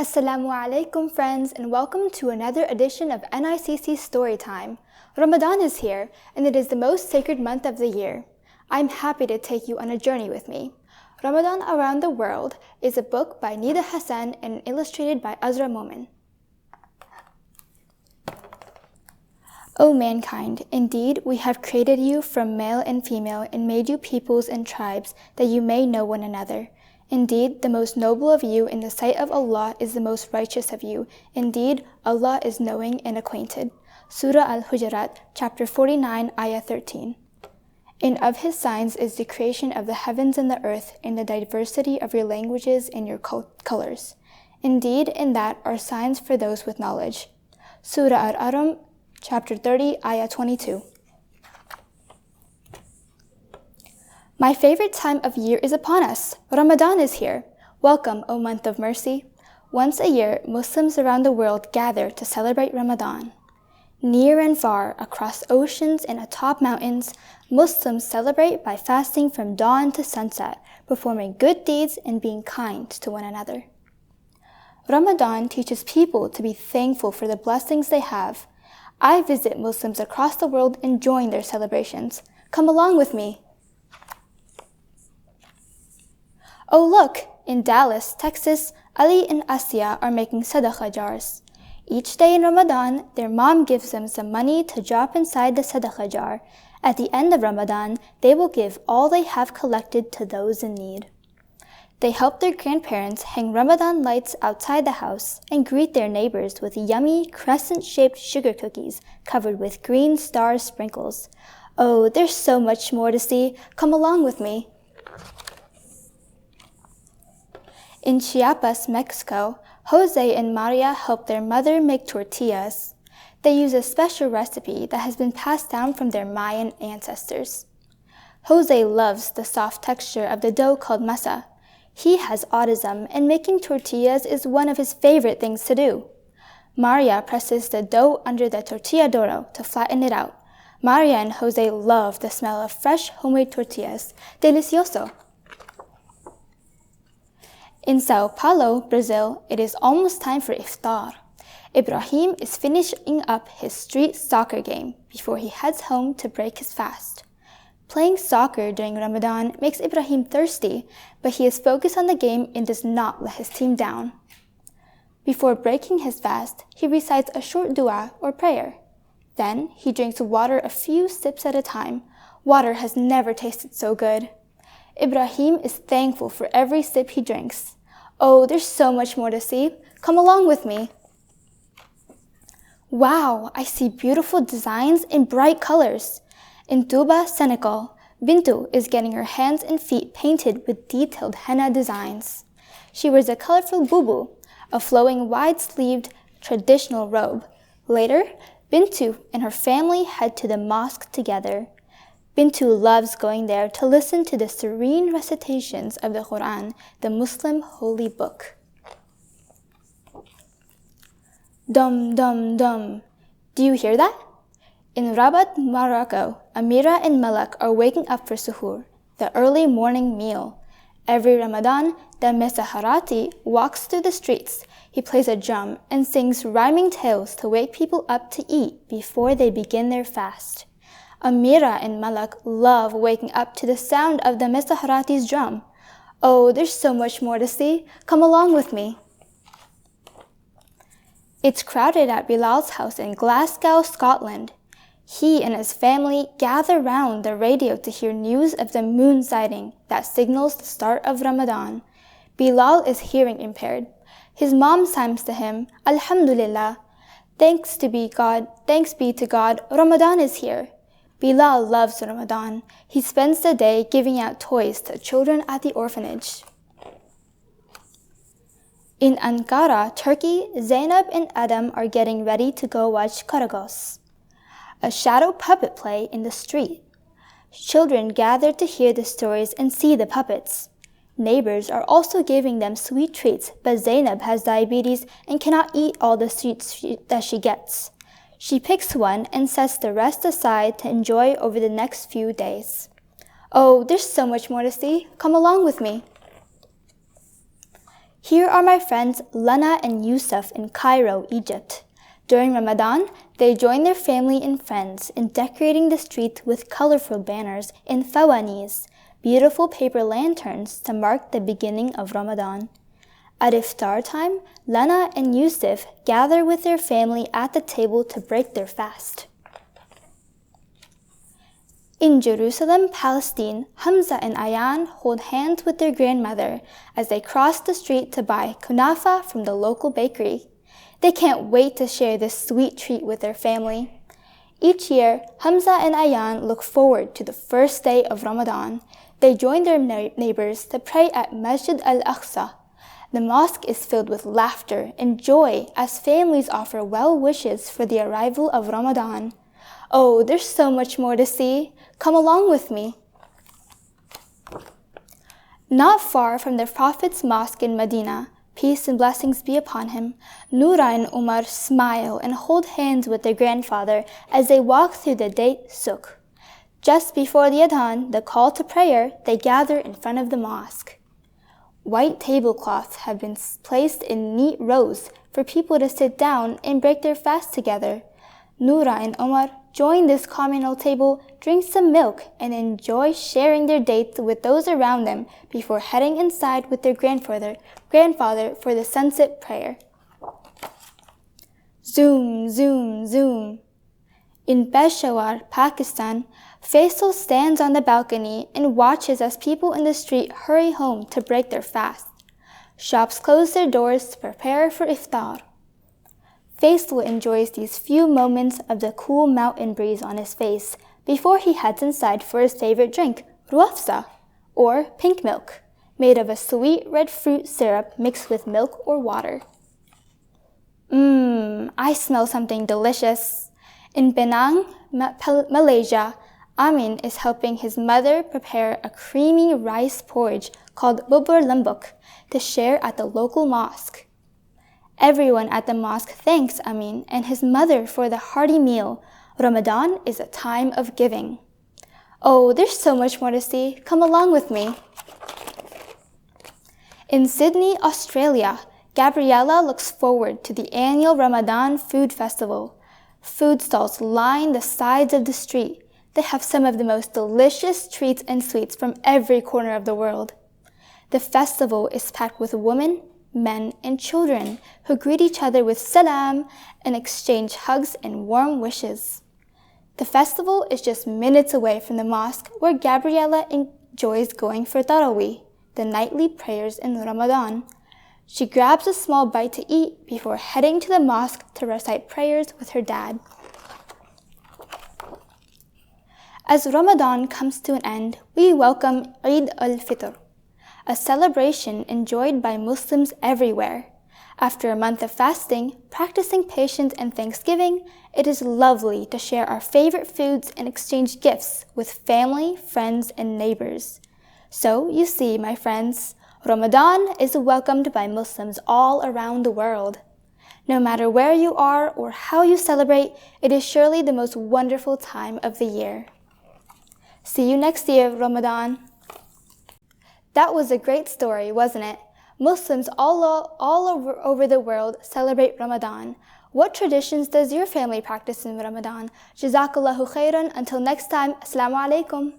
Assalamu alaikum friends, and welcome to another edition of NICC Storytime. Ramadan is here and it is the most sacred month of the year. I'm happy to take you on a journey with me. Ramadan Around the World is a book by Nida Hassan and illustrated by Azra Momin. O mankind, indeed we have created you from male and female and made you peoples and tribes that you may know one another. Indeed, the most noble of you in the sight of Allah is the most righteous of you. Indeed, Allah is knowing and acquainted. Surah Al-Hujurat, chapter 49, ayah 13. And of His signs is the creation of the heavens and the earth, and the diversity of your languages and your colors. Indeed, in that are signs for those with knowledge. Surah Al-Aram, chapter 30, ayah 22. My favorite time of year is upon us. Ramadan is here. Welcome, O month of mercy. Once a year, Muslims around the world gather to celebrate Ramadan. Near and far, across oceans and atop mountains, Muslims celebrate by fasting from dawn to sunset, performing good deeds and being kind to one another. Ramadan teaches people to be thankful for the blessings they have. I visit Muslims across the world and join their celebrations. Come along with me. Oh look, in Dallas, Texas, Ali and Asya are making sadaqah jars. Each day in Ramadan, their mom gives them some money to drop inside the sadaqah jar. At the end of Ramadan, they will give all they have collected to those in need. They help their grandparents hang Ramadan lights outside the house and greet their neighbors with yummy, crescent-shaped sugar cookies covered with green star sprinkles. Oh, there's so much more to see. Come along with me. In Chiapas, Mexico, Jose and Maria help their mother make tortillas. They use a special recipe that has been passed down from their Mayan ancestors. Jose loves the soft texture of the dough called masa. He has autism, and making tortillas is one of his favorite things to do. Maria presses the dough under the tortilladora to flatten it out. Maria and Jose love the smell of fresh homemade tortillas. Delicioso! In Sao Paulo, Brazil, it is almost time for iftar. Ibrahim is finishing up his street soccer game before he heads home to break his fast. Playing soccer during Ramadan makes Ibrahim thirsty, but he is focused on the game and does not let his team down. Before breaking his fast, he recites a short dua or prayer. Then he drinks water a few sips at a time. Water has never tasted so good. Ibrahim is thankful for every sip he drinks. Oh, there's so much more to see. Come along with me. Wow, I see beautiful designs in bright colors. In Touba, Senegal, Bintu is getting her hands and feet painted with detailed henna designs. She wears a colorful bubu, a flowing wide-sleeved traditional robe. Later, Bintu and her family head to the mosque together. Bintu loves going there to listen to the serene recitations of the Quran, the Muslim holy book. Dum, dum, dum. Do you hear that? In Rabat, Morocco, Amira and Malak are waking up for suhoor, the early morning meal. Every Ramadan, the Mesaharati walks through the streets. He plays a drum and sings rhyming tales to wake people up to eat before they begin their fast. Amira and Malak love waking up to the sound of the Mesaharati's drum. Oh, there's so much more to see. Come along with me. It's crowded at Bilal's house in Glasgow, Scotland. He and his family gather round the radio to hear news of the moon sighting that signals the start of Ramadan. Bilal is hearing impaired. His mom chimes to him, Alhamdulillah. Thanks be to God, Ramadan is here. Bilal loves Ramadan. He spends the day giving out toys to children at the orphanage. In Ankara, Turkey, Zainab and Adam are getting ready to go watch Karagos, a shadow puppet play in the street. Children gather to hear the stories and see the puppets. Neighbors are also giving them sweet treats, but Zainab has diabetes and cannot eat all the sweets that she gets. She picks one and sets the rest aside to enjoy over the next few days. Oh, there's so much more to see. Come along with me. Here are my friends Lana and Yusuf in Cairo, Egypt. During Ramadan, they join their family and friends in decorating the streets with colorful banners and fawanis, beautiful paper lanterns to mark the beginning of Ramadan. At iftar time, Lana and Yusuf gather with their family at the table to break their fast. In Jerusalem, Palestine, Hamza and Ayan hold hands with their grandmother as they cross the street to buy kunafa from the local bakery. They can't wait to share this sweet treat with their family. Each year, Hamza and Ayan look forward to the first day of Ramadan. They join their neighbors to pray at Masjid al-Aqsa. The mosque is filled with laughter and joy as families offer well wishes for the arrival of Ramadan. Oh, there's so much more to see. Come along with me. Not far from the Prophet's mosque in Medina, peace and blessings be upon him, Noura and Umar smile and hold hands with their grandfather as they walk through the date souk. Just before the adhan, the call to prayer, they gather in front of the mosque. White tablecloths have been placed in neat rows for people to sit down and break their fast together. Noura and Umar join this communal table, drink some milk, and enjoy sharing their dates with those around them before heading inside with their grandfather for the sunset prayer. Zoom, zoom, zoom. In Peshawar, Pakistan, Faisal stands on the balcony and watches as people in the street hurry home to break their fast. Shops close their doors to prepare for iftar. Faisal enjoys these few moments of the cool mountain breeze on his face before he heads inside for his favorite drink, ruafza, or pink milk, made of a sweet red fruit syrup mixed with milk or water. I smell something delicious. In Penang, Malaysia, Amin is helping his mother prepare a creamy rice porridge called bubur lembuk to share at the local mosque. Everyone at the mosque thanks Amin and his mother for the hearty meal. Ramadan is a time of giving. Oh, there's so much more to see. Come along with me. In Sydney, Australia, Gabriella looks forward to the annual Ramadan Food Festival. Food stalls line the sides of the street. They have some of the most delicious treats and sweets from every corner of the world. The festival is packed with women, men, and children who greet each other with salam and exchange hugs and warm wishes. The festival is just minutes away from the mosque where Gabriella enjoys going for tarawih, the nightly prayers in Ramadan. She grabs a small bite to eat before heading to the mosque to recite prayers with her dad. As Ramadan comes to an end, we welcome Eid al-Fitr, a celebration enjoyed by Muslims everywhere. After a month of fasting, practicing patience and thanksgiving, it is lovely to share our favorite foods and exchange gifts with family, friends, and neighbors. So, you see, my friends, Ramadan is welcomed by Muslims all around the world. No matter where you are or how you celebrate, it is surely the most wonderful time of the year. See you next year, Ramadan. That was a great story, wasn't it? Muslims all over the world celebrate Ramadan. What traditions does your family practice in Ramadan? Jazakallahu khairan. Until next time, Assalamu alaikum.